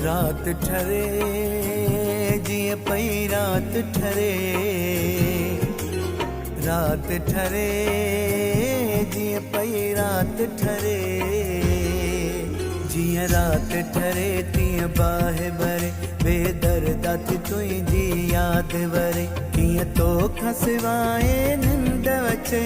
रात ठरे जिए पई रात ठरे, रात ठरे जिए पई रात ठरे, जिए रात ठरे तीअं बाहि भरे बेदर्दा थी तुंहिंजी यादि वरे, कीअं तोखां सिवाए निंड अचे,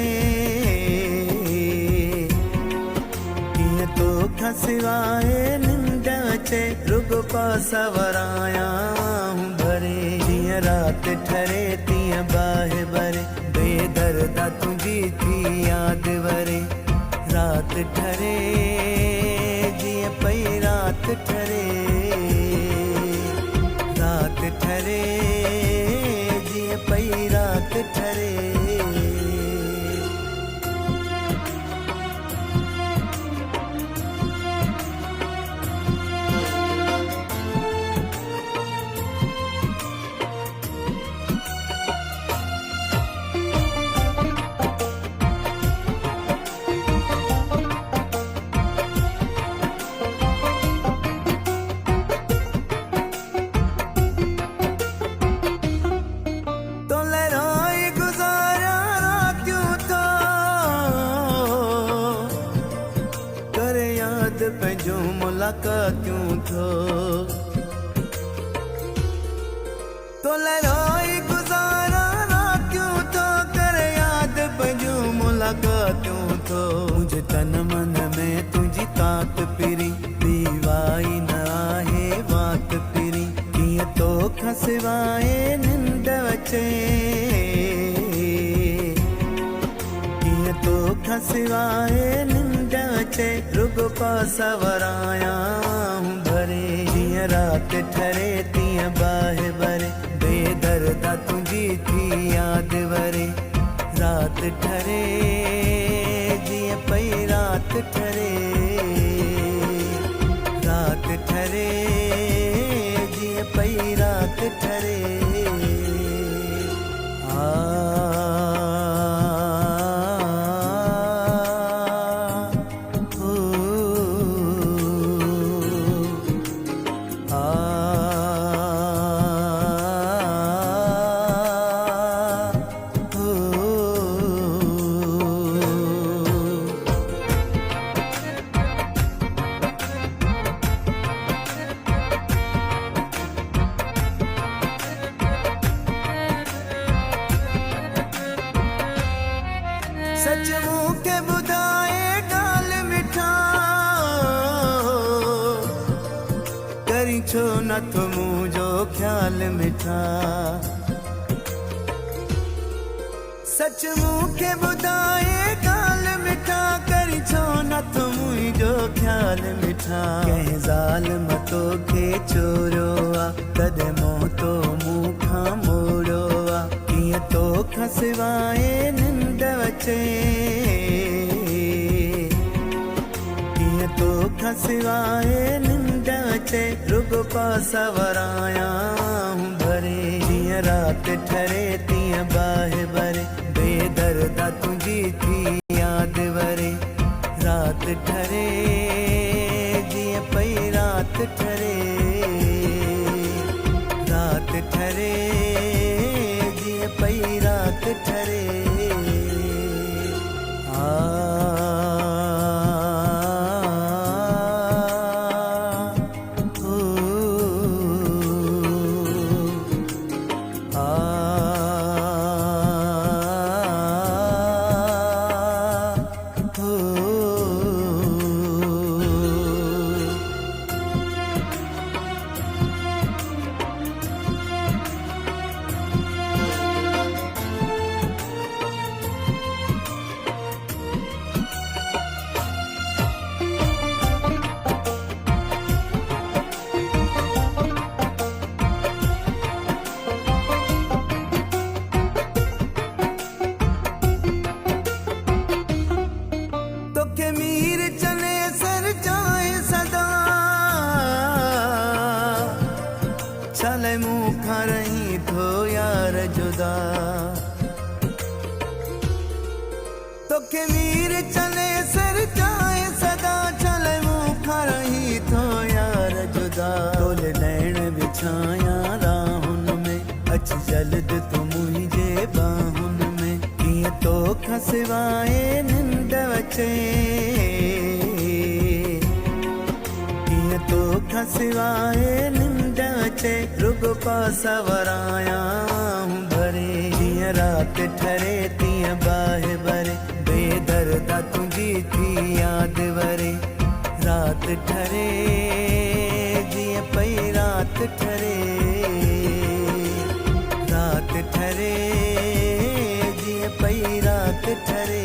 कीअं तोखां सिवाए निंड अचे, रुगो पासा वरायां भरे, जीअं रात ठरे तीअं बाहि भरे बेदर्दा तुंहिंजी थी यादि वरे, रात ठरे जीअं पई रात ठरे, रात ठरे जीअं पई रात ठरे। पंहिंजो मुलाक़ातियूं थो तो लड़ाई गुज़ारा रातियूं थो करे यादि पंहिंजो मुलाक़ातियूं थो, मुंहिंजे तन मन में तुंहिंजी तात पिरी बीवाई न आहे वात पिरी, कीअं तोखां सिवाए निंड अचे, कीअं तोखां सिवाए निंड अचे, रुगो पासा वरायां भरे, जीअं रात ठरे तीअं बाहि भरे बेदर्दा तुंहिंजी थी यादि वरे, रात ठरे जीअं पई रात ठरे, रात ठरे जीअं पई रात ठरे। सच मूंखे ॿुधाए ॻाल्हि मिठा, करी छो नथो मुंहिंजो ख़्यालु मिठा, सच मूंखे ॿुधाए ॻाल्हि मिठा, करी छो नथो मुंहिंजो ख़्यालु मिठा, कंहिं ज़ालिम तोखे चोरियो आहे कॾहिं मोह तो मूंखां मोड़ियो आहे, कीअं तोखां सिवाए निंड अचे, कीअं तोखां सिवाए निंड अचे, रुगो पासा वरायां भरे, जीअं रात ठरे तीअं बाहि भरे बेदर्दा तुंहिंजी थी यादि वरे, रात ठरे जीअं पई रात ठरे, रात ठरे जीअं पई रात ठरे। चले सर चाहे सदा चले मुखा रही तो यार जुदा तोल नैण बिछाया राहुन में अच जल्द तू मुझे बाहुन में किए तो खसवाए निंद बचे किए तो खसवाए निंद बचे रुग पासा वराया हूँ भरे जिया रात ठरे तिया बाहे भरे बेदर्दा तुझी थी याद वरे रात ठरे जिया पई रात ठरे रात ठरे जिया पई रात ठरे